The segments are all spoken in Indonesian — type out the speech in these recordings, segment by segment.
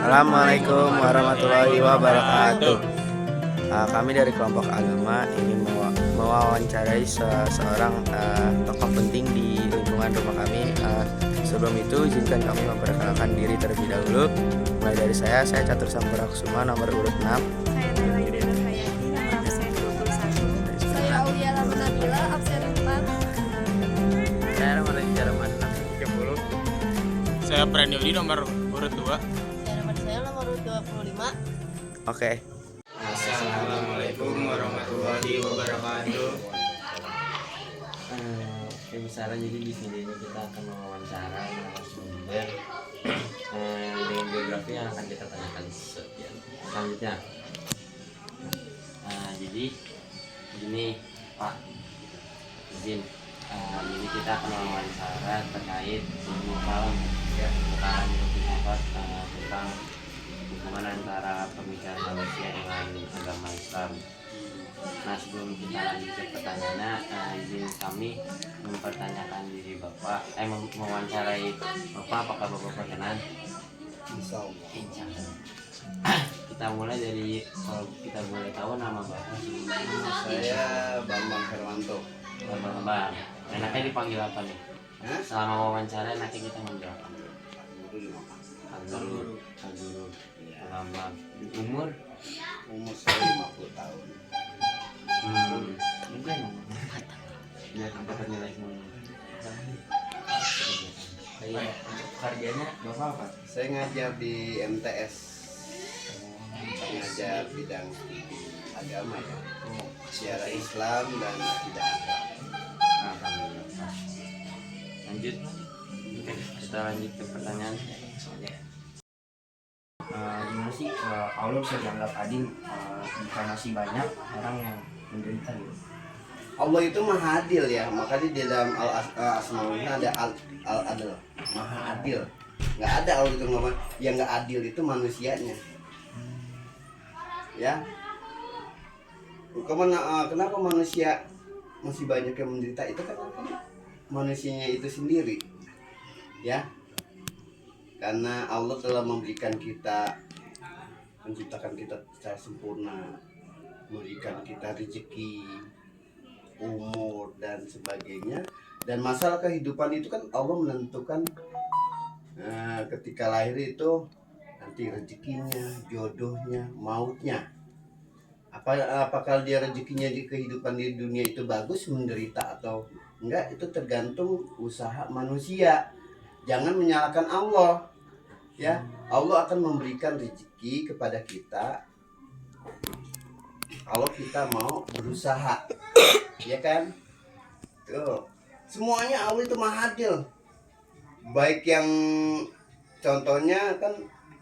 Assalamualaikum warahmatullahi wabarakatuh. Kami dari kelompok agama ingin mewawancarai seorang tokoh penting di lingkungan rumah kami. Sebelum itu izinkan kami memperkenalkan diri terlebih dahulu. Mulai dari saya Catur Sampurakusuma, nomor urut 6. Saya Nela Yudhana Hayati, nomor absen 21. Saya Aulia Nabila, absen 4. Saya Ramadan Jaraman 30. Saya Prandiudi, nomor urut 2. Saya nomor 25. Oke. Assalamualaikum warahmatullahi wabarakatuh. Oke, misalnya jadi di sini kita akan mewawancara narasumber dengan biografi yang akan kita tanyakan selanjutnya. Jadi gini Pak, izin ini kita akan mewawancara terkait ilmu kalam ya, tentang filsafat tentang hubungan antara pemikiran manusia dengan agama Islam. Nah, sebelum kita lanjut ke pertanyaannya, izin kami mempertanyakan diri Bapak, mewawancarai Bapak. Apakah Bapak berkenan? Insyaallah. Kita mulai dari, kalau kita boleh tahu nama Bapak. Saya Bambang Herwanto. Bambang. Enaknya dipanggil apa nih? Selama wawancara enaknya kita manggil apa? Guru. Bambang. Umur saya 50 tahun. Mungkin biar dapat nilai semua. Kayak untuk kerjanya Bapak apa? Saya ngajar di MTS. Ngajar bidang agama ya. Sejarah Islam dan akidah akhlak. Alhamdulillah. Lanjut. Oke, kita lanjut ke pertanyaan. Gimana sih Allah bisa dianggap adil jika masih banyak orang yang menderita gitu? Allah itu maha adil ya, makanya di dalam Al-Asmaul ada Al-Adil, maha adil. Nggak ada Allah itu ngomong yang nggak adil itu manusianya. Ya. Kenapa manusia masih banyak yang menderita itu kan manusianya itu sendiri. Ya. Karena Allah telah menciptakan kita secara sempurna, memberikan kita rezeki, umur dan sebagainya. Dan masalah kehidupan itu kan Allah menentukan ketika lahir itu nanti rezekinya, jodohnya, mautnya. Apakah dia rezekinya di kehidupan di dunia itu bagus, menderita atau enggak, itu tergantung usaha manusia. Jangan menyalahkan Allah. Ya, Allah akan memberikan rezeki kepada kita kalau kita mau berusaha. Ya kan? Tuh. Semuanya Allah itu maha adil. Baik yang contohnya kan,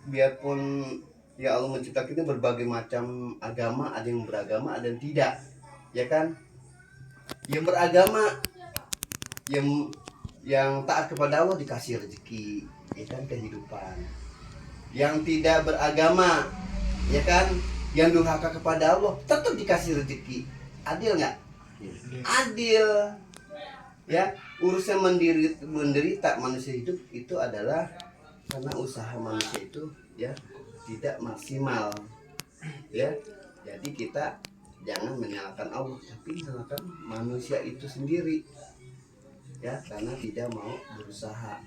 biarpun ya Allah menciptakan kita berbagai macam agama, ada yang beragama, ada yang tidak. Ya kan? Yang beragama, yang taat kepada Allah dikasih rezeki, ya kan, kehidupan. Yang tidak beragama, ya kan, yang durhaka kepada Allah tetap dikasih rezeki. Adil nggak? Adil. Ya, urusan menderita manusia hidup itu adalah karena usaha manusia itu ya tidak maksimal. Ya, jadi kita jangan menyalahkan Allah, tapi menyalahkan manusia itu sendiri. Ya, karena tidak mau berusaha.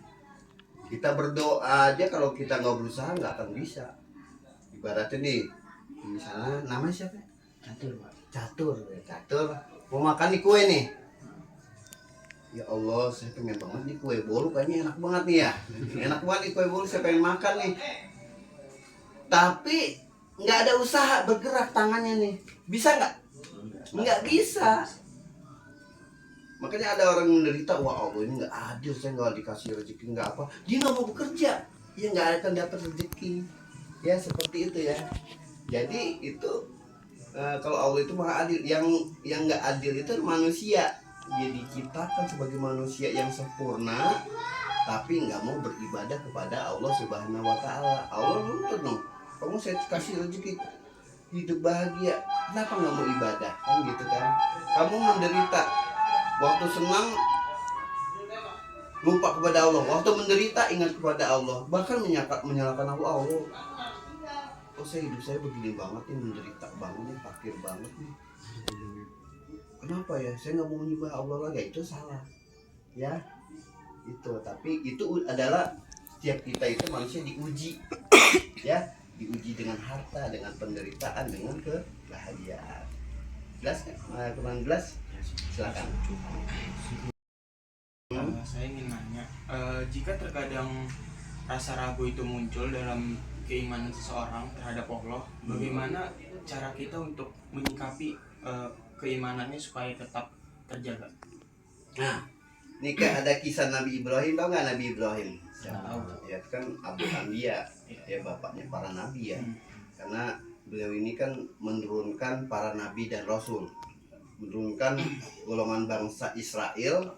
Kita berdoa aja kalau kita nggak berusaha nggak akan bisa. Ibaratnya nih, misalnya nama siapa? Catur. Mau makan nih kue nih. Ya Allah, saya pengen banget nih kue bolu, kayaknya enak banget nih ya. Enak banget nih kue bolu, saya pengen makan nih. Tapi nggak ada usaha bergerak tangannya nih. Bisa nggak? Nggak bisa. Makanya ada orang menderita, wah Allah ini nggak adil, saya nggak dikasih rezeki, nggak apa, dia nggak mau bekerja, dia nggak akan dapat rezeki, ya seperti itu ya. Jadi itu kalau Allah itu maha adil, yang nggak adil itu manusia, dia diciptakan sebagai manusia yang sempurna, tapi nggak mau beribadah kepada Allah Subhanahu Wa Taala. Allah nuntut dong, kamu saya kasih rezeki hidup bahagia, kenapa nggak mau ibadah, kan gitu kan? Kamu menderita. Waktu senang lupa kepada Allah, waktu menderita ingat kepada Allah, bahkan menyalahkan Allah. oh hidup saya begini banget nih, menderita banget nih, fakir banget nih. Kenapa ya? Saya nggak mau menyembah Allah lagi, itu salah. Ya, itu. Tapi itu adalah setiap kita itu manusia diuji, ya, diuji dengan harta, dengan penderitaan, dengan kebahagiaan. Jelas kan? Kurang jelas? Silakan. Saya ingin nanya, jika terkadang rasa ragu itu muncul dalam keimanan seseorang terhadap Allah, bagaimana cara kita untuk menyikapi keimanannya supaya tetap terjaga? Nah, ini kan ada kisah Nabi Ibrahim, tau nggak Nabi Ibrahim? Tahu. Ya kan Abu Anbiya, ya bapaknya para nabi ya. Karena beliau ini kan menurunkan para nabi dan rasul, menurunkan golongan bangsa Israel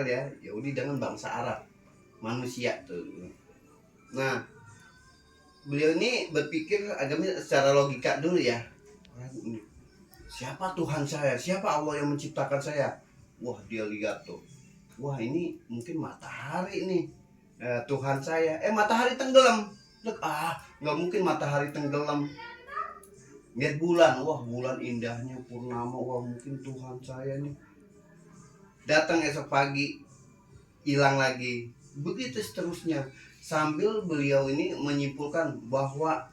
ya, Yahudi dengan bangsa Arab, manusia tuh. Nah, beliau ini berpikir agamanya secara logika dulu ya. Siapa Tuhan saya? Siapa Allah yang menciptakan saya? Wah, dia lihat tuh. Wah, ini mungkin matahari nih. Tuhan saya. Matahari tenggelam. Nggak mungkin matahari tenggelam. Lihat bulan. Wah, bulan indahnya purnama. Wah, mungkin Tuhan saya nih. Datang esok pagi, hilang lagi. Begitu seterusnya. Sambil beliau ini menyimpulkan bahwa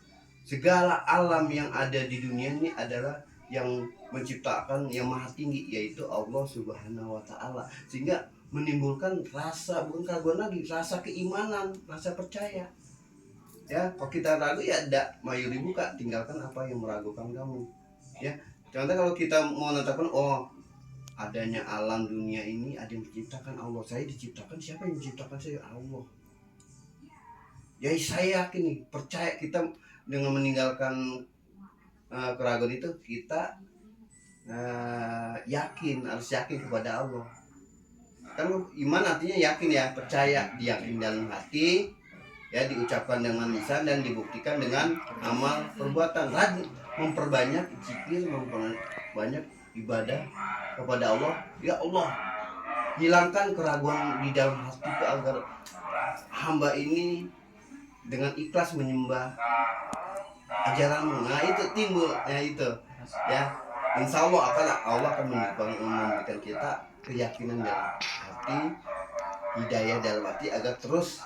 segala alam yang ada di dunia ini adalah yang menciptakan yang maha tinggi, yaitu Allah Subhanahu wa Ta'ala. Sehingga menimbulkan rasa, bukan keraguan lagi, rasa keimanan, rasa percaya. Ya, kalau kita ragu ya ada mayuri buka, tinggalkan apa yang meragukan kamu. Ya, contoh kalau kita mau menetapkan, oh adanya alam dunia ini ada yang diciptakan Allah. Saya diciptakan, siapa yang menciptakan saya? Allah. Ya saya yakin nih, percaya kita dengan meninggalkan keraguan itu, kita harus yakin kepada Allah. Kan iman artinya yakin ya, percaya, diyakini dalam hati, ya diucapkan dengan lisan dan dibuktikan dengan amal perbuatan. Rajin memperbanyak zikir, memperbanyak ibadah kepada Allah. Ya Allah, hilangkan keraguan di dalam hatiku agar hamba ini dengan ikhlas menyembah ajaranmu. Nah itu timbul, ya itu, ya. Insya Allah akan memberikan kita keyakinan dalam hati, hidayah dalam hati agar terus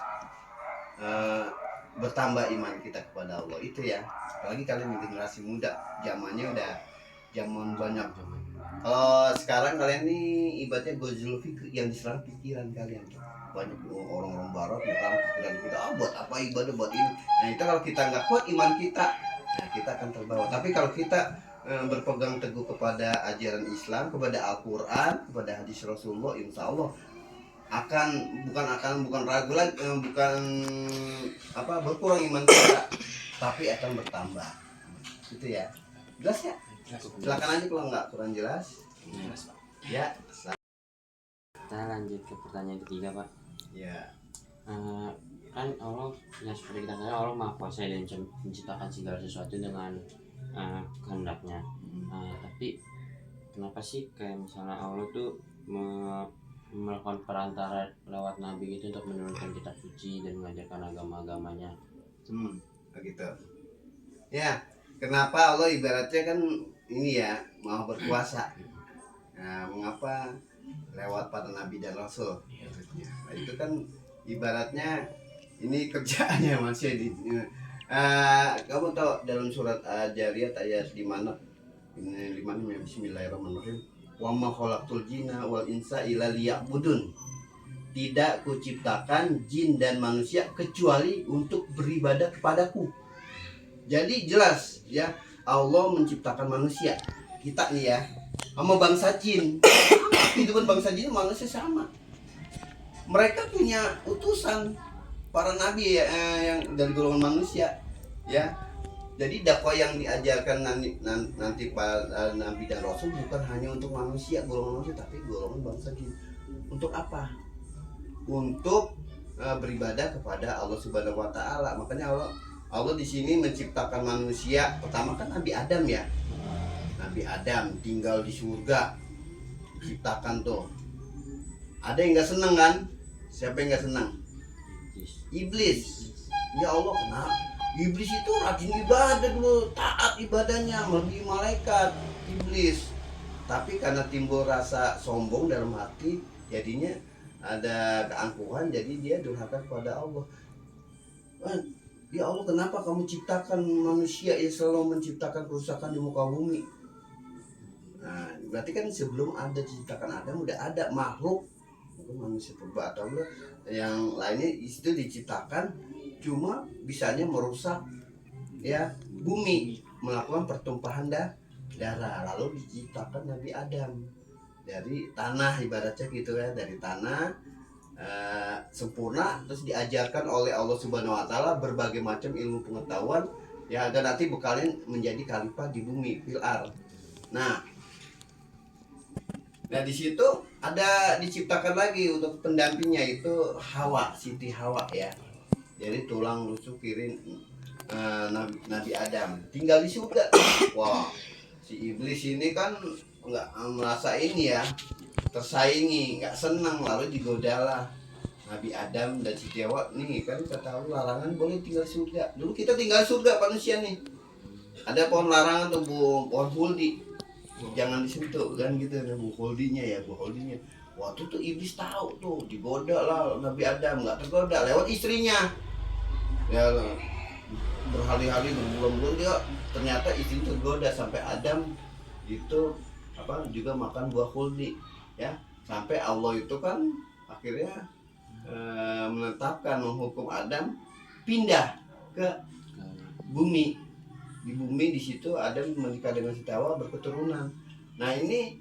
bertambah iman kita kepada Allah itu ya. Apalagi kalian generasi muda, zamannya udah zaman banyak. Kalau sekarang kalian nih ibaratnya gozul fikir, yang diserang pikiran kalian. Banyak orang-orang barat yang pikiran kita, buat apa ibadah, buat ini. Nah itu kalau kita nggak kuat iman kita, nah kita akan terbawa. Tapi kalau kita berpegang teguh kepada ajaran Islam, kepada Al-Quran, kepada hadis Rasulullah, insya Allah bukan ragu lagi, bukan berkurang iman kita, tapi akan bertambah. Itu ya. Jelas ya? Silakan aja kalau nggak kurang jelas. Ya. Kita lanjut ke pertanyaan ketiga, Pak. Ya. Kan Allah, yang seperti kita tahu, Allah Maha Kuasa dan menciptakan segala sesuatu dengan kehendaknya. Tapi kenapa sih kayak misalnya Allah tuh melakukan perantara lewat nabi itu untuk menurunkan kitab suci dan mengajarkan agama-agamanya? Begitu. Ya, kenapa Allah ibaratnya kan ini ya, mau berkuasa. Nah, mengapa lewat para nabi dan rasul? Nah, itu kan ibaratnya ini kerjaannya manusia di kamu tahu dalam surat Al-Jariyat ayat 5 Bismillahirrahmanirrahim. Wa ma khalaqtul jinna wal insa illa liya'budun. Tidak kuciptakan jin dan manusia kecuali untuk beribadah kepadaku. Jadi jelas ya, Allah menciptakan manusia. Kita nih ya, sama bangsa jin. Itu pun bangsa jin manusia sama. Mereka punya utusan para nabi ya, yang dari golongan manusia ya. Jadi dakwah yang diajarkan nanti para nabi dan rasul bukan hanya untuk manusia, golongan manusia, tapi golongan bangsa jin. Untuk apa? Untuk beribadah kepada Allah Subhanahu wa Ta'ala. Makanya Allah di sini menciptakan manusia. Pertama kan Nabi Adam ya. Nabi Adam tinggal di surga, diciptakan tuh. Ada yang nggak senang kan? Siapa yang nggak senang? Iblis. Ya Allah, kenapa? Iblis itu rajin ibadah dulu, taat ibadahnya, melebihi malaikat iblis. Tapi karena timbul rasa sombong dalam hati, jadinya ada keangkuhan, jadi dia durhaka kepada Allah. Ya Allah, kenapa kamu ciptakan manusia yang selalu menciptakan kerusakan di muka bumi? Nah, berarti kan sebelum ada ciptakan Adam udah ada makhluk, manusia purba atau enggak, yang lainnya itu diciptakan, cuma bisanya merusak ya bumi, melakukan pertumpahan darah. Lalu diciptakan Nabi Adam dari tanah, ibaratnya gitu ya, dari tanah sempurna, terus diajarkan oleh Allah Subhanahu Wa Taala berbagai macam ilmu pengetahuan ya, agar nanti bekalin menjadi khalifah di bumi, fil ard. Nah di situ ada diciptakan lagi untuk pendampingnya, itu Hawa, Siti Hawa ya. Jadi tulang rusuk kiri Nabi Adam tinggal di surga. Wah, si iblis ini kan nggak merasa ini ya, tersaingi, nggak senang, lalu digodalah Nabi Adam dan Siti Hawa. Nih kan kita tahu larangan boleh tinggal di surga. Dulu kita tinggal di surga manusia nih, ada pohon larangan tuh, pohon huldi, jangan disentuh kan gitu, ada bu holdinya ya, bu holdinya. Waktu tuh iblis tahu tuh, digoda lah Nabi Adam, nggak tergoda lewat istrinya ya, berhari-hari berbulan-bulan dia ternyata istri tergoda, sampai Adam itu juga makan buah huldi ya, sampai Allah itu kan akhirnya menetapkan, menghukum Adam pindah ke bumi. Di bumi di situ Adam menikah dengan Siti Hawa, berketurunan. Nah ini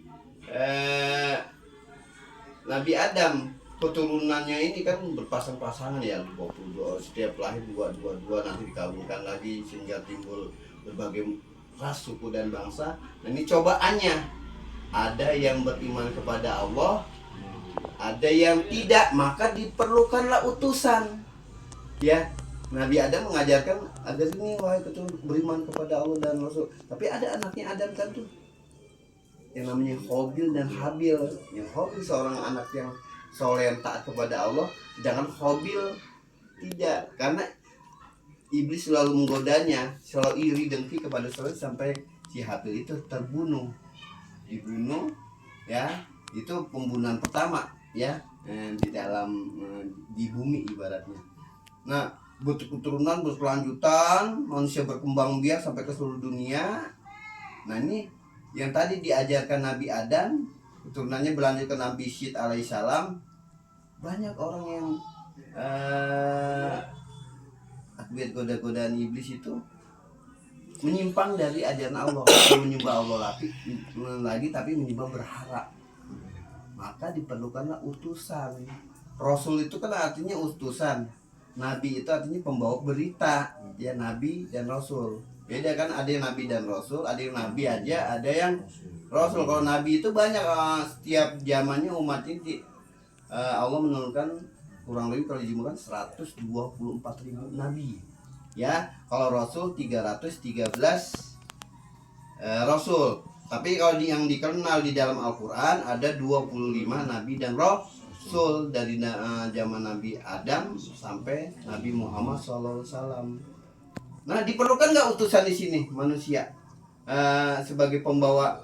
Nabi Adam keturunannya ini kan berpasang-pasangan ya, 22, setiap lahir dua, nanti dikabulkan lagi sehingga timbul berbagai ras, suku dan bangsa. Nah ini cobaannya, ada yang beriman kepada Allah, ada yang tidak, maka diperlukanlah utusan ya. Nabi Adam mengajarkan agar ini wahai keturunan beriman kepada Allah dan Rasul. Tapi ada anaknya Adam kan tuh, yang namanya Habil dan Habil. Yang Habil seorang anak yang soleh, yang taat kepada Allah, sedangkan Habil tidak, karena iblis selalu menggodanya, selalu iri dengki kepada soleh, sampai si Habil itu dibunuh ya. Itu pembunuhan pertama ya di dalam di bumi ibaratnya. Nah keturunan berkelanjutan, manusia berkembang biak sampai ke seluruh dunia. Nah ini yang tadi diajarkan Nabi Adam, keturunannya berlanjut ke Nabi Syed alaihissalam. Banyak orang yang akibat goda-godaan iblis itu menyimpang dari ajaran Allah, menyembah Allah lagi tapi menyembah berhala. Maka diperlukanlah utusan. Rasul itu kan artinya utusan, Nabi itu artinya pembawa berita ya, Nabi dan Rasul beda kan, ada yang Nabi dan Rasul, ada yang Nabi aja, ada yang Rasul. Kalau Nabi itu banyak, setiap zamannya umat ini Allah menurunkan kurang lebih kalau dijumlahkan 124.000 Nabi ya. Kalau Rasul 313 Rasul. Tapi kalau yang dikenal di dalam Al-Quran ada 25 Nabi dan Rasul, dari zaman Nabi Adam sampai Nabi Muhammad SAW. Nah diperlukan nggak utusan di sini manusia sebagai pembawa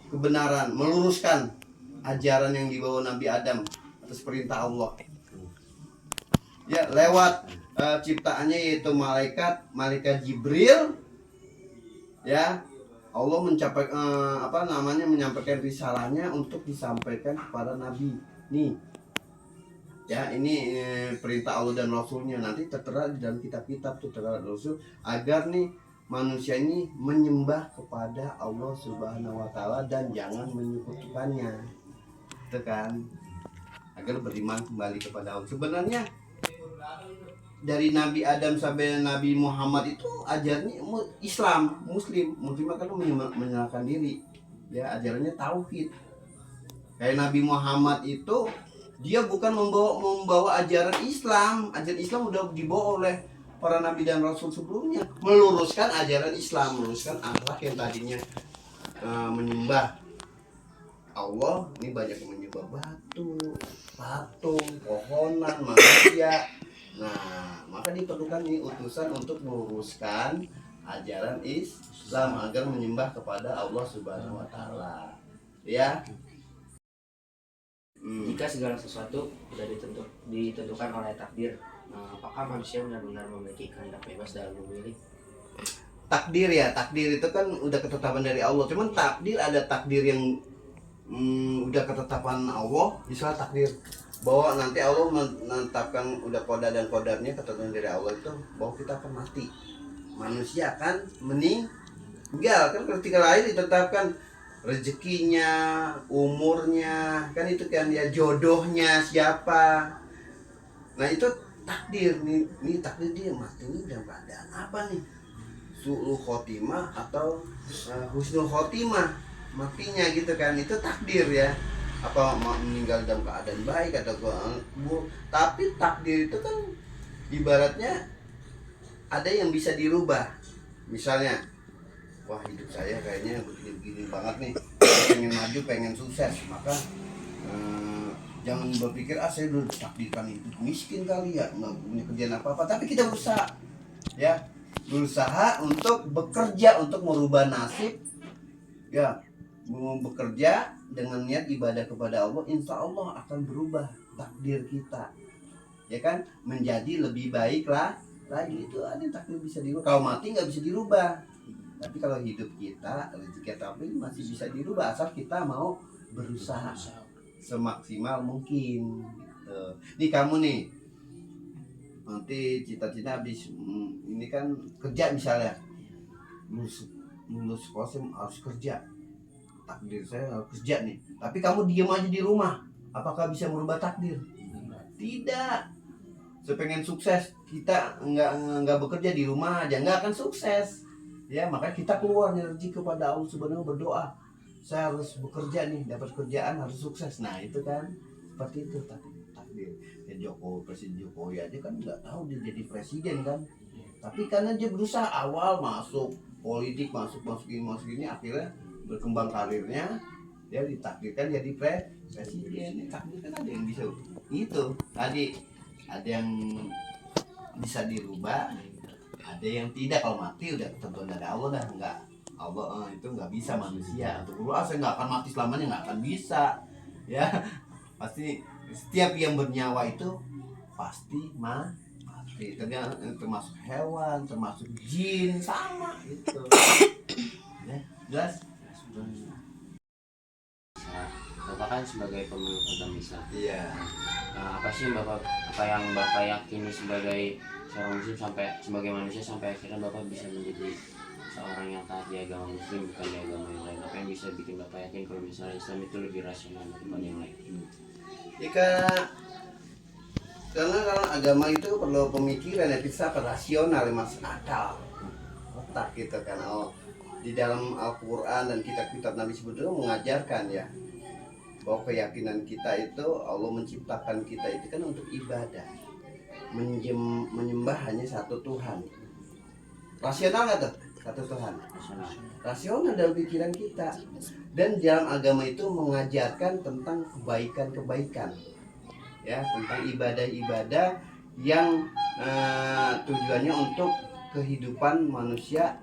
kebenaran, meluruskan ajaran yang dibawa Nabi Adam atas perintah Allah ya, lewat ciptaannya yaitu malaikat Jibril ya. Allah menyampaikan risalahnya untuk disampaikan kepada Nabi nih ya. Ini perintah Allah dan Rasulnya, nanti tertera di dalam kitab-kitab tuh terhadap Rasul, agar nih manusia ini menyembah kepada Allah Subhanahu Wa Taala dan jangan menyekutukannya, itu kan, agar beriman kembali kepada Allah. Sebenarnya dari Nabi Adam sampai Nabi Muhammad itu ajarannya Islam, Muslim kan menyerahkan diri ya, ajarannya tauhid. Kayak Nabi Muhammad itu dia bukan membawa ajaran Islam udah dibawa oleh para nabi dan rasul sebelumnya, meluruskan ajaran Islam, meluruskan akhlak yang tadinya menyembah Allah, ini banyak yang menyembah batu, patung, pohonan, manusia Nah, maka diperlukan nih utusan untuk meluruskan ajaran Islam agar menyembah kepada Allah Subhanahu wa taala. Ya. Jika segala sesuatu sudah ditentukan oleh takdir, apakah manusia benar-benar memiliki kehendak bebas dalam memilih? Takdir ya, takdir itu kan udah ketetapan dari Allah. Cuman takdir ada takdir yang udah ketetapan Allah, misalnya takdir bahwa nanti Allah menetapkan udah koda dan kodarnya ketetapan dari Allah itu bahwa kita akan mati, manusia akan meninggal kan ketika lahir ditetapkan rezekinya, umurnya, kan itu kan ya jodohnya siapa. Nah itu takdir nih takdir dia mati ini dalam keadaan apa nih? Su'ul khotimah atau husnul khotimah matinya gitu kan, itu takdir ya. Apa meninggal dalam keadaan baik atau buruk. Tapi takdir itu kan ibaratnya ada yang bisa dirubah. Misalnya, wah hidup saya kayaknya begini-begini banget nih, pengen maju, pengen sukses, maka jangan berpikir saya dulu takdirkan hidup miskin kali ya, nggak punya kerjaan apa-apa, tapi kita berusaha ya, berusaha untuk bekerja untuk merubah nasib ya, mau bekerja dengan niat ibadah kepada Allah, insya Allah akan berubah takdir kita ya kan, menjadi lebih baik lah lagi. Itu ada takdir bisa dirubah, kalau mati nggak bisa dirubah. Tapi kalau hidup kita, rezeki kita masih bisa dirubah asal kita mau berusaha semaksimal mungkin gitu. Nih kamu nih nanti cita-cita habis ini kan kerja misalnya, lulus sekolah saya harus kerja, takdir saya harus kerja nih, tapi kamu diem aja di rumah, apakah bisa merubah takdir? Tidak. Saya pengen sukses, kita nggak bekerja di rumah aja nggak akan sukses. Ya, maka kita keluar energi kepada Allah Subhanahu, berdoa. Saya harus bekerja nih, dapat kerjaan, harus sukses. Nah, itu kan seperti itu takdir. Ya, Presiden Jokowi aja kan nggak tahu dia jadi presiden kan. Tapi karena dia berusaha awal masuk politik, masuk ini akhirnya berkembang karirnya, dia ditakdirkan jadi presiden. Takdir kan ada yang bisa itu. Tadi ada yang bisa dirubah, ada yang tidak. Kalau mati udah ketentuan dari Allah dah, nggak Allah itu nggak bisa manusia untuk berubah. Saya nggak akan mati selamanya, nggak akan bisa ya. Pasti setiap yang bernyawa itu pasti mati, termasuk hewan, termasuk jin, sama gitu ya, jelas. Bapak kan sebagai pemeluk agama Islam. Iya. Apa sih apa yang Bapak yakini sebagai seorang muslim sampai sebagai manusia sampai akhirnya Bapak bisa menjadi seorang yang taat di agama muslim bukan di agama yang lain? Apa yang bisa bikin Bapak yakin kalau misalnya Islam itu lebih rasional daripada yang lain? Jika karena kalau agama itu perlu pemikiran ya, bisa rasional, masuk akal, otak gitu kan. Di dalam Al-Quran dan kitab-kitab Nabi sebetulnya mengajarkan ya bahwa keyakinan kita itu Allah menciptakan kita itu kan untuk ibadah, menyembah hanya satu Tuhan. Rasional nggak tuh? Satu Tuhan. Rasional dalam pikiran kita. Dan dalam agama itu mengajarkan tentang kebaikan-kebaikan, ya, tentang ibadah-ibadah yang tujuannya untuk kehidupan manusia,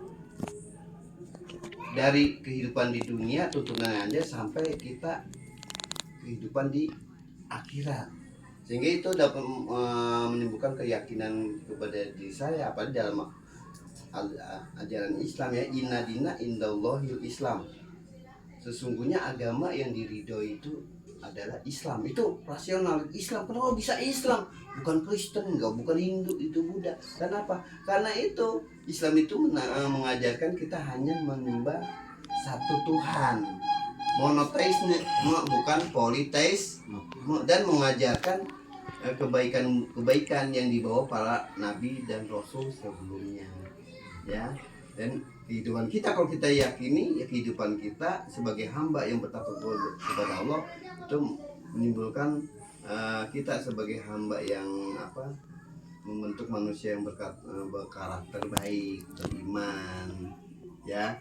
dari kehidupan di dunia tuntunan aja sampai kita kehidupan di akhirat, sehingga itu dapat menimbulkan keyakinan kepada diri saya apa dalam ajaran Islam ya, inna dina indallahil Islam, sesungguhnya agama yang diridhoi itu adalah Islam. Itu rasional. Islam, kenapa bisa Islam? Bukan Kristen, enggak, bukan Hindu, itu Buddha. Kenapa? Karena itu Islam itu mengajarkan kita hanya menyembah satu Tuhan, monoteis, bukan politeis, dan mengajarkan kebaikan-kebaikan yang dibawa para nabi dan rasul sebelumnya, ya. Dan kehidupan kita, kalau kita yakini ya, kehidupan kita sebagai hamba yang bertakwa kepada Allah itu menimbulkan kita sebagai hamba yang membentuk manusia yang berkarakter baik, beriman, ya,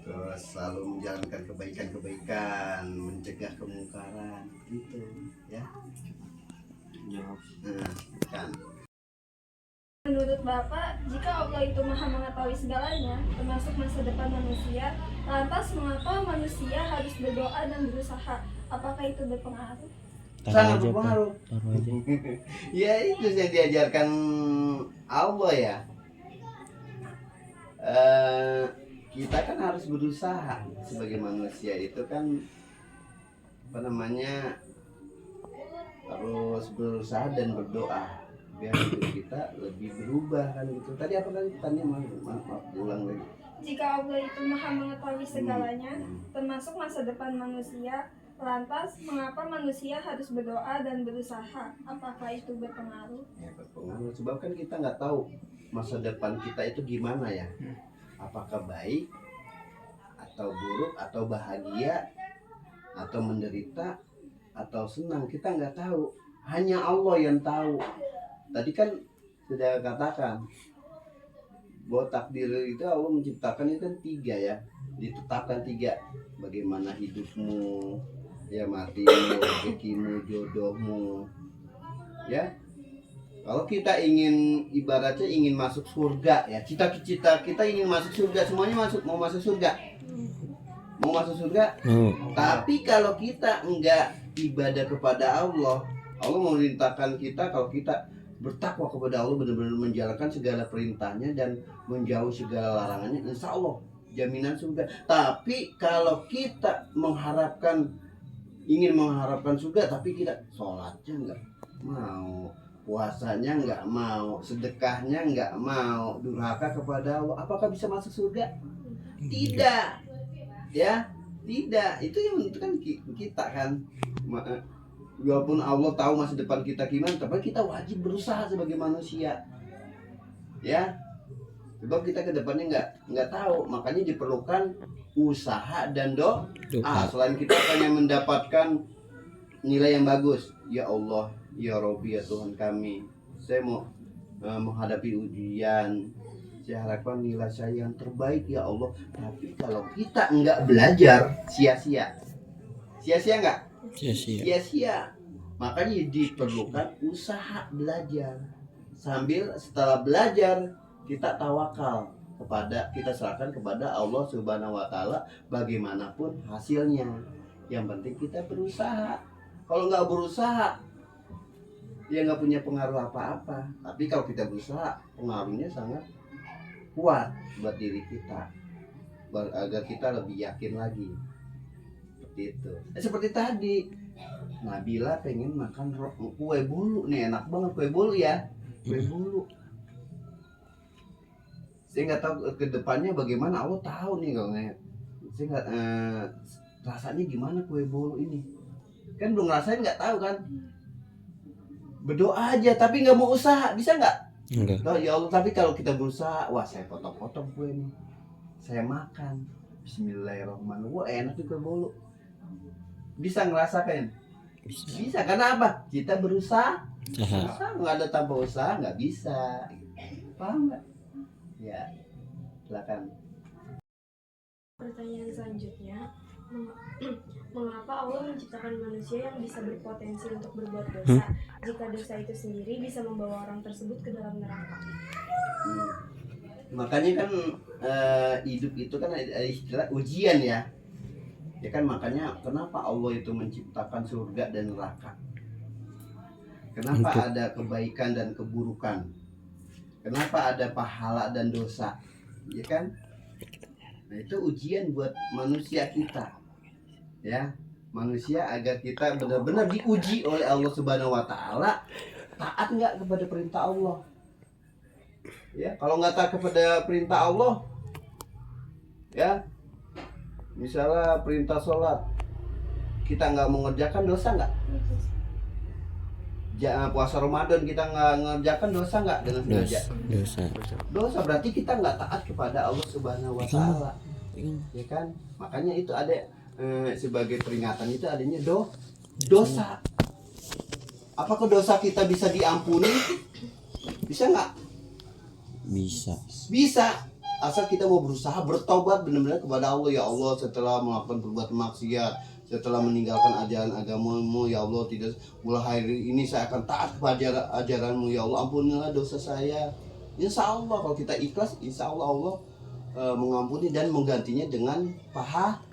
terus selalu menjalankan kebaikan-kebaikan, mencegah kemungkaran, gitu ya. Nah, kan Menurut Bapak, jika Allah itu maha mengetahui segalanya, termasuk masa depan manusia, lantas mengapa manusia harus berdoa dan berusaha? Apakah itu berpengaruh? Sangat berpengaruh. Ya itu yang diajarkan Allah ya. Kita kan harus berusaha sebagai manusia itu kan apa namanya, harus berusaha dan berdoa biar hidup kita lebih berubah kan gitu. Tadi apa lagi tanya, maaf ulang lagi. Jika Allah itu maha mengetahui segalanya, termasuk masa depan manusia, lantas mengapa manusia harus berdoa dan berusaha? Apakah itu berpengaruh? Ya berpengaruh, sebab kan kita nggak tahu masa depan kita itu gimana ya, apakah baik atau buruk atau bahagia atau menderita atau senang, kita nggak tahu, hanya Allah yang tahu. Tadi kan sudah katakan bahwa takdir itu Allah menciptakan itu kan 3 ya, ditetapkan 3, bagaimana hidupmu, ya matimu, rezekimu, jodohmu, ya. Kalau kita ingin, ibaratnya ingin masuk surga ya, cita-cita kita ingin masuk surga, semuanya mau masuk surga, mau masuk surga. Tapi kalau kita enggak ibadah kepada Allah, Allah memerintahkan kita kalau kita bertakwa kepada Allah, benar-benar menjalankan segala perintahnya dan menjauh segala larangannya, insya Allah jaminan surga. Tapi kalau kita ingin mengharapkan surga, tapi kita sholatnya enggak mau, puasanya enggak mau, sedekahnya enggak mau, durhaka kepada Allah, apakah bisa masuk surga? Tidak, ya, tidak. Itu yang menentukan kita kan. Walaupun Allah tahu masa depan kita gimana, tapi kita wajib berusaha sebagai manusia, ya. Sebab kita ke depannya nggak tahu, makanya diperlukan usaha dan doa. Selain kita hanya mendapatkan nilai yang bagus, ya Allah, ya Robbi, ya Tuhan kami, saya mau menghadapi ujian, saya harapkan nilai saya yang terbaik ya Allah. Tapi kalau kita nggak belajar, sia-sia nggak? Sia-sia. Makanya diperlukan usaha belajar. Sambil setelah belajar kita tawakal kita serahkan kepada Allah Subhanahu wa taala bagaimanapun hasilnya. Yang penting kita berusaha. Kalau nggak berusaha ya nggak punya pengaruh apa-apa. Tapi kalau kita berusaha, pengaruhnya sangat kuat buat diri kita, agar kita lebih yakin lagi. Seperti itu. Seperti tadi, Nabila pengen makan kue bolu nih, enak banget kue bolu ya, kue bolu. Saya nggak tahu ke depannya bagaimana, Allah tahu nih kalau saya nggak rasanya gimana kue bolu ini, kan belum ngerasain, nggak tahu kan. Berdoa aja tapi nggak mau usaha, bisa nggak? Enggak. Oh, ya Allah, tapi kalau kita berusaha, wah saya potong-potong kue ini, saya makan, Bismillahirrahmanirrahim, wah enak tuh kue bolu. Bisa ngerasakan? Bisa. Karena apa? Kita berusaha. Usaha nggak ada tanpa usaha nggak bisa. Paham nggak? Ya, silakan. Pertanyaan selanjutnya, mengapa Allah menciptakan manusia yang bisa berpotensi untuk berbuat dosa, jika dosa itu sendiri bisa membawa orang tersebut ke dalam neraka? Makanya kan hidup itu kan ada istilah ujian ya. Ya kan, makanya kenapa Allah itu menciptakan surga dan neraka? Kenapa ada kebaikan dan keburukan? Kenapa ada pahala dan dosa? Ya kan? Nah, itu ujian buat manusia kita. Ya, manusia agar kita benar-benar diuji oleh Allah Subhanahu wa taala, taat nggak kepada perintah Allah. Ya, kalau nggak taat kepada perintah Allah, ya, misalnya perintah sholat kita nggak mengerjakan, dosa nggak? Puasa Ramadan kita nggak mengerjakan, dosa nggak dengan sengaja? Dosa berarti kita nggak taat kepada Allah Subhanahu wa taala. Ya kan? Makanya itu ada sebagai peringatan, itu adanya dosa. Apakah dosa kita bisa diampuni? Bisa nggak? Bisa. Asal kita mau berusaha bertobat benar-benar kepada Allah. Ya Allah, setelah melakukan perbuatan maksiat, setelah meninggalkan ajaran agamamu, ya Allah, mulai hari ini saya akan taat kepada ajaranmu, ya Allah, ampunilah dosa saya. Insya Allah kalau kita ikhlas, insya Allah Allah mengampuni dan menggantinya dengan pahala.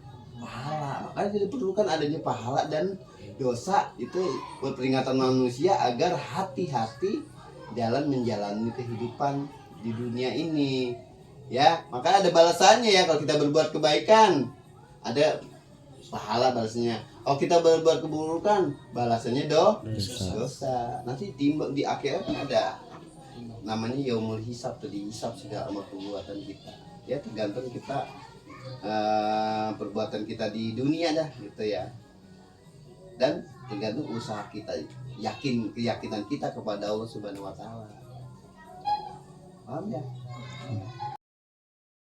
Makanya diperlukan adanya pahala dan dosa itu buat peringatan manusia agar hati-hati dalam menjalani kehidupan di dunia ini. Ya, maka ada balasannya ya kalau kita berbuat kebaikan, ada pahala balasnya. Kalau kita berbuat keburukan, balasannya dosa. Nanti timbang di akhirat ada namanya yaumul hisab, tuh dihisab segala amal perbuatan kita. Ya tergantung kita perbuatan kita di dunia dah gitu ya. Dan tergantung usaha kita, keyakinan kita kepada Allah Subhanahu wa taala. Paham ya?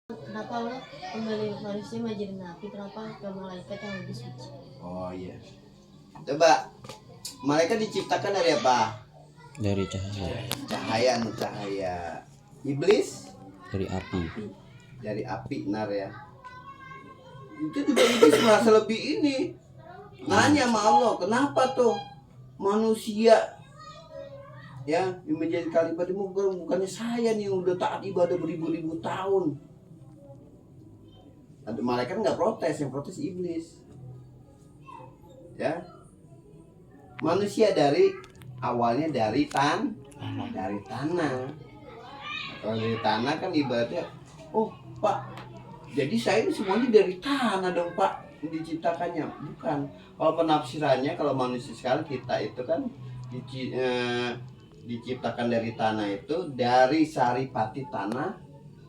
Kenapa Allah kembali manusia menjadi nabi? Kenapa ke malaikat yang lebih suci? Oh iya. Coba, malaikat diciptakan dari apa? Dari cahaya, Cahaya. Iblis dari api. dari api, nar ya. Itu juga iblis merasa lebih ini. Nanya sama Allah, kenapa tuh manusia ya yang menjadi khalifah di muka, bukannya saya nih yang udah taat ibadah beribu-ribu tahun. Ada malaikat nggak protes, yang protes iblis. Ya, manusia dari awalnya dari tanah. Kalau dari tanah kan ibaratnya, oh Pak, jadi saya ini semuanya dari tanah dong Pak diciptakannya. Bukan. Kalau penafsirannya, kalau manusia sekarang kita itu kan diciptakan dari tanah itu dari saripati tanah,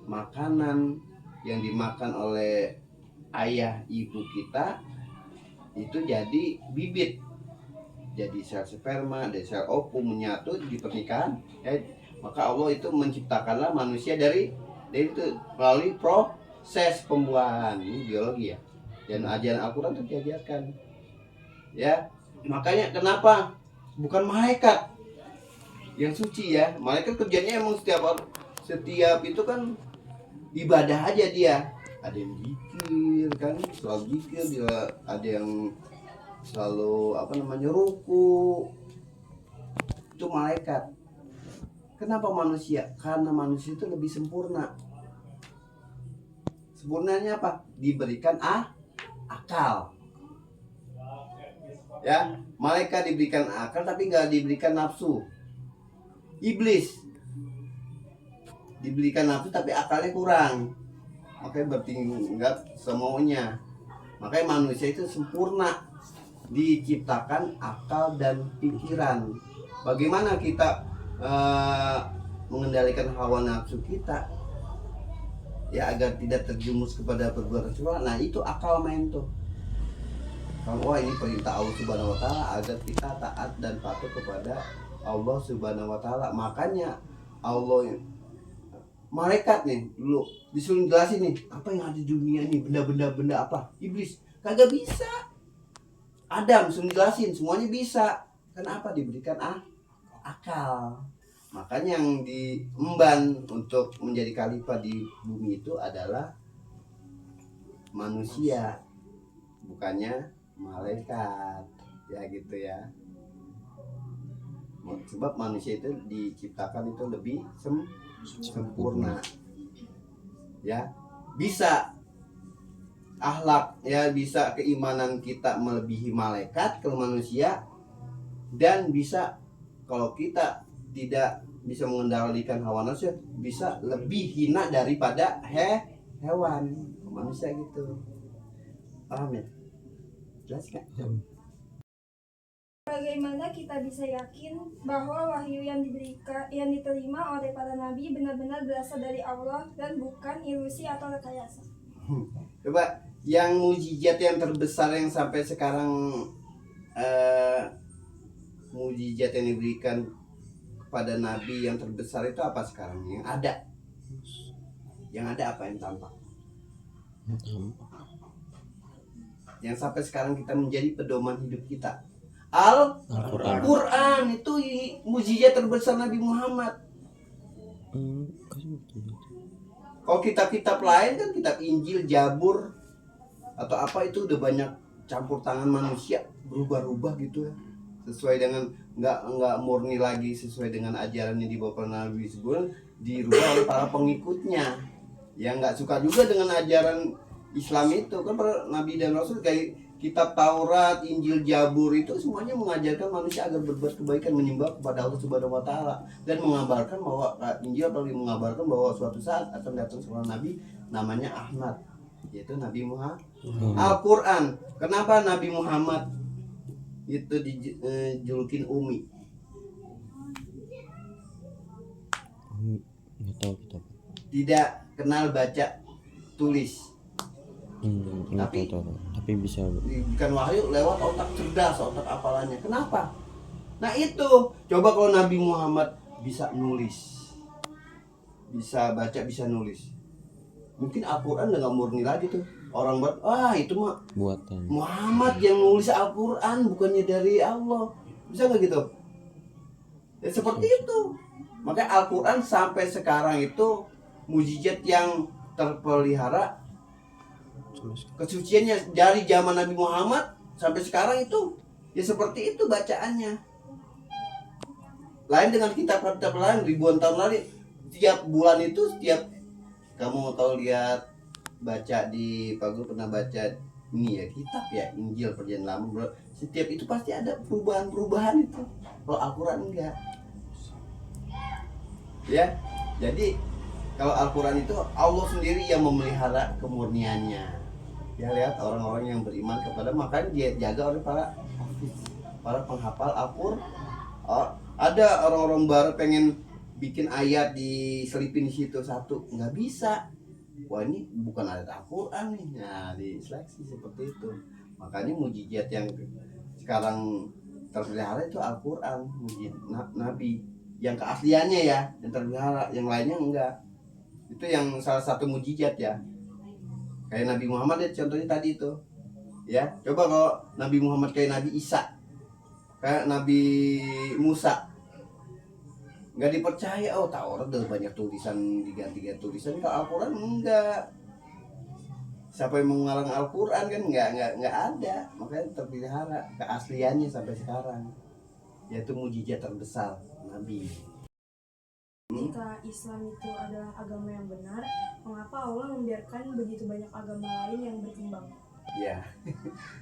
makanan yang dimakan oleh ayah ibu kita itu jadi bibit, jadi sel sperma, dari sel ovum menyatu di pernikahan ya. Maka Allah itu menciptakanlah manusia dari itu melalui proses pembuahan. Ini biologi ya, dan ajaran Al-Quran itu diajarkan ya. Makanya kenapa bukan malaikat yang suci ya? Malaikat kerjanya emang setiap itu kan ibadah aja dia. Ada yang zikir kan, selalu zikir dia, ada yang selalu ruku. Itu malaikat. Kenapa manusia? Karena manusia itu lebih sempurna. Sempurnanya apa? Diberikan akal. Ya, malaikat diberikan akal tapi nggak diberikan nafsu. Iblis diberikan nafsu tapi akalnya kurang, makanya bertingkat semaunya. Makanya manusia itu sempurna, diciptakan akal dan pikiran. Bagaimana kita mengendalikan hawa nafsu kita ya agar tidak terjumus kepada perbuatan salah? Nah itu akal main tuh. Kalau wah ini perintah Allah Subhanahu wa taala agar kita taat dan patuh kepada Allah Subhanahu wa taala. Makanya Allah, malaikat nih dulu disuruh jelasin nih apa yang ada di dunia nih, benda apa. Iblis kagak bisa. Adam suruh jelasin semuanya bisa. Kenapa? Diberikan akal. Makanya yang diemban untuk menjadi khalifah di bumi itu adalah manusia, bukannya malaikat ya gitu ya. Sebab manusia itu diciptakan itu lebih sempurna ya, bisa akhlak ya, bisa keimanan kita melebihi malaikat kalau manusia, dan bisa kalau kita tidak bisa mengendalikan hawa nafsu bisa lebih hina daripada hewan manusia gitu. Paham ya? Jelas kan? Bagaimana kita bisa yakin bahwa wahyu yang diterima oleh para nabi benar-benar berasal dari Allah dan bukan ilusi atau rekayasa? Coba yang mujizat yang terbesar yang sampai sekarang mujizat yang diberikan kepada nabi yang terbesar itu apa sekarang yang ada? Yang ada apa yang tampak? Yang sampai sekarang kita menjadi pedoman hidup kita. Al-Quran itu mujizat terbesar Nabi Muhammad. Kalau kitab-kitab lain kan kitab Injil, Jabur atau apa itu udah banyak campur tangan manusia, berubah-ubah gitu ya. sesuai dengan nggak murni lagi sesuai dengan ajaran yang dibawa para nabi sebelum, dirubah oleh para pengikutnya yang nggak suka juga dengan ajaran Islam itu. Kan para nabi dan rasul kayak kitab Taurat, Injil, Zabur itu semuanya mengajarkan manusia agar berbuat kebaikan, menyembah kepada Allah Subhanahu wa taala, dan mengabarkan bahwa Injil apalagi mengabarkan bahwa suatu saat akan datang seorang nabi namanya Ahmad, yaitu Nabi Muhammad. Al-Qur'an, kenapa Nabi Muhammad itu dijulukin Umi? Nggak tahu kita. Tidak kenal baca tulis. Nggak tahu. Tapi bisa. Bukan wahyu lewat otak cerdas, otak apalannya. Kenapa? Nah itu, coba kalau Nabi Muhammad bisa nulis, bisa baca, bisa nulis, mungkin Al-Quran udah gak murni lagi tuh. Orang itu mah Buatan. Muhammad yang nulis Al-Quran, bukannya dari Allah. Bisa gak gitu? Ya seperti itu. Makanya Al-Quran sampai sekarang itu mujizat yang terpelihara, kesuciannya dari zaman Nabi Muhammad sampai sekarang itu ya seperti itu bacaannya. Lain dengan kitab-kitab lain ribuan tahun lalu, setiap bulan itu setiap kamu mau tahu lihat baca di Pak Guru pernah baca ini ya kitab ya Injil Perjanjian Lama, bro. Setiap itu pasti ada perubahan-perubahan itu. Kalau Al-Quran enggak. Ya. Jadi kalau Al-Quran itu Allah sendiri yang memelihara kemurniannya. Ya lihat orang-orang yang beriman kepada, makanya dia jaga oleh para hafiz, para penghafal Al-Quran. Ada orang-orang baru pengen bikin ayat diselipin di situ satu, nggak bisa. Wah ini bukan ayat Al-Quran nih. Nah diseleksi seperti itu. Makanya mujizat yang sekarang terpelihara itu Al-Quran, mujizat Nabi yang keasliannya ya yang terpelihara, yang lainnya enggak. Itu yang salah satu mujizat ya. Kayak Nabi Muhammad ya contohnya tadi itu. Ya, coba kalau Nabi Muhammad kayak Nabi Isa, kayak Nabi Musa, nggak dipercaya. Oh Taurat udah banyak tulisan, diganti-ganti tulisan. Kalau Al-Quran enggak. Siapa yang mengalang Al-Quran kan enggak ada. Makanya terpelihara keasliannya sampai sekarang. Yaitu mujizat terbesar Nabi. Jika Islam itu adalah agama yang benar, mengapa Allah membiarkan begitu banyak agama lain yang berkembang? Ya,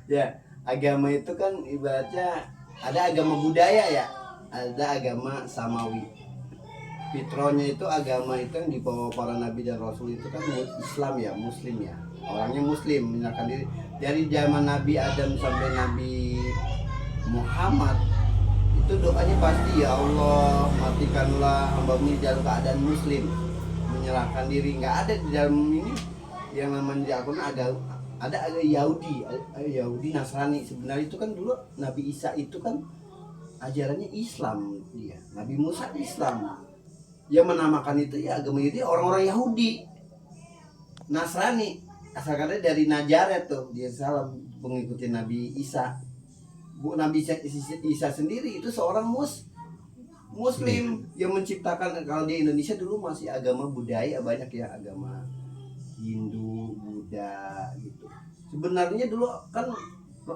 ya agama itu kan ibaratnya ada agama budaya ya, ada agama samawi. Fitrahnya itu agama itu yang dibawa para nabi dan rasul itu kan Islam ya, Muslim ya. Orangnya Muslim, menyerahkan diri. Dari zaman Nabi Adam sampai Nabi Muhammad itu doanya pasti ya Allah matikanlah hamba-Mu dalam keadaan Muslim, menyerahkan diri. Nggak ada di dalam ini yang namanya di Al-Quran ada Yahudi Nasrani. Sebenarnya itu kan dulu Nabi Isa itu kan ajarannya Islam, dia Nabi Musa Islam, yang menamakan itu ya agama Yahudi, orang-orang Yahudi Nasrani asal katanya dari Nazaret tuh, dia salah mengikuti Nabi Isa. Nabi Isa sendiri itu seorang Muslim yang menciptakan. Kalau di Indonesia dulu masih agama budaya banyak ya, agama Hindu, Buddha gitu. Sebenarnya dulu kan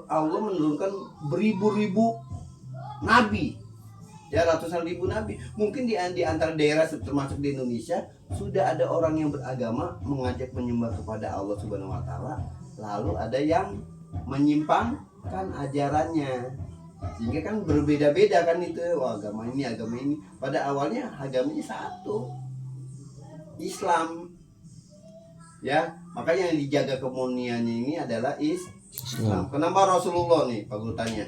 Allah menurunkan beribu-ribu nabi, ya ratusan ribu nabi. Mungkin di antara daerah termasuk di Indonesia sudah ada orang yang beragama mengajak menyembah kepada Allah Subhanahu wa taala, lalu ada yang menyimpangkan ajarannya, sehingga kan berbeda-beda kan itu. Wah, agama ini pada awalnya agamanya satu, Islam. Ya, makanya yang dijaga kemuniannya ini adalah Islam. Kenapa Rasulullah nih, Pak Guru tanya?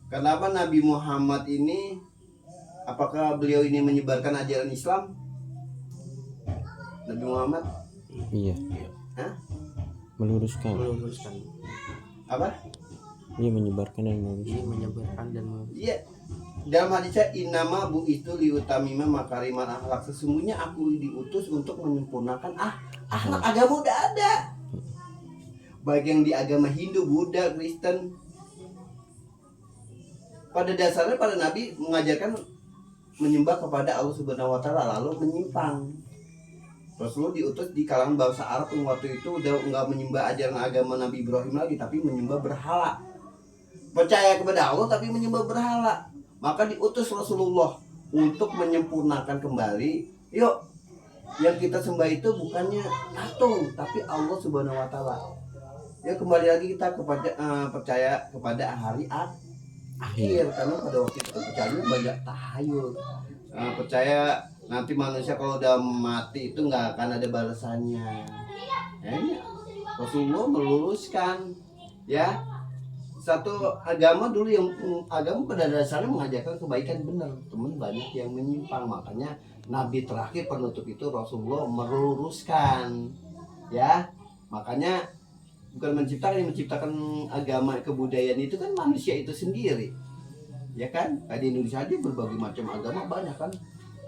Kenapa Nabi Muhammad ini, apakah beliau ini menyebarkan ajaran Islam? Nabi Muhammad? Iya. Hah? Meluruskan. Apa? Iya, menyebarkan dan meluruskan. Ini menyebarkan dan Iya. Dalam hadisnya innama bu itu liutamima makariman akhlak, sesungguhnya aku diutus untuk menyempurnakan akhlak. Agama udah ada, baik yang di agama Hindu, Buddha, Kristen. Pada dasarnya para nabi mengajarkan menyembah kepada Allah Subhanahu wa taala, lalu menyimpang. Rasulullah diutus di kalangan bangsa Arab yang waktu itu udah nggak menyembah ajaran agama Nabi Ibrahim lagi, tapi menyembah berhala. percaya kepada Allah tapi menyembah berhala. Maka diutus Rasulullah untuk menyempurnakan kembali, yuk yang kita sembah itu bukannya patung tapi Allah Subhanahu wa taala. Ya kembali lagi kita kepada percaya kepada hari akhir, karena pada waktu itu percaya banyak tahayul. Percaya nanti manusia kalau udah mati itu nggak akan ada balasannya. Rasulullah meluruskan ya satu agama dulu yang agama pada dasarnya mengajarkan kebaikan benar, teman banyak yang menyimpang. Makanya Nabi terakhir penutup itu Rasulullah meluruskan ya. Makanya bukan menciptakan agama kebudayaan itu kan manusia itu sendiri ya kan. Kayak di Indonesia aja berbagai macam agama banyak kan,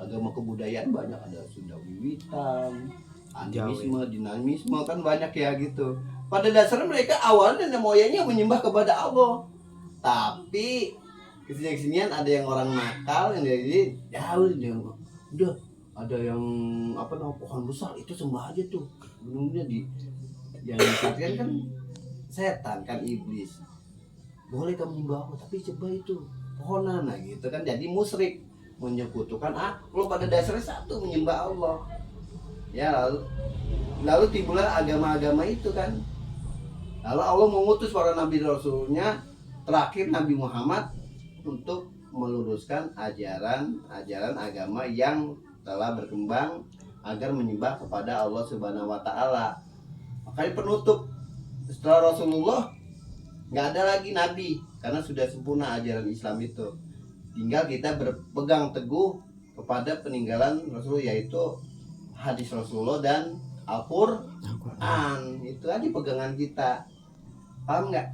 agama kebudayaan banyak, ada Sunda Wiwitan, animisme, dinamisme kan banyak ya gitu. Pada dasarnya mereka awalnya moyangnya menyembah kepada Allah, tapi kesini-kesinian ada yang orang nakal yang jadi ya udah ada yang apa namanya pohon besar itu sembah aja tuh, gunungnya di yang disatukan kan setan kan iblis, boleh kamu menyembah Allah tapi coba itu pohonan nah gitu kan, jadi musyrik menyekutukan lo pada dasarnya satu menyembah Allah ya. Lalu timbullah agama-agama itu kan. Lalu Allah mengutus para nabi rasulnya terakhir Nabi Muhammad untuk meluruskan ajaran agama yang telah berkembang agar menyembah kepada Allah Subhanahu wa taala. Makanya penutup setelah Rasulullah nggak ada lagi nabi karena sudah sempurna ajaran Islam itu. Tinggal kita berpegang teguh kepada peninggalan Rasul, yaitu hadis Rasulullah dan Al-Quran. Itu aja pegangan kita. Paham nggak?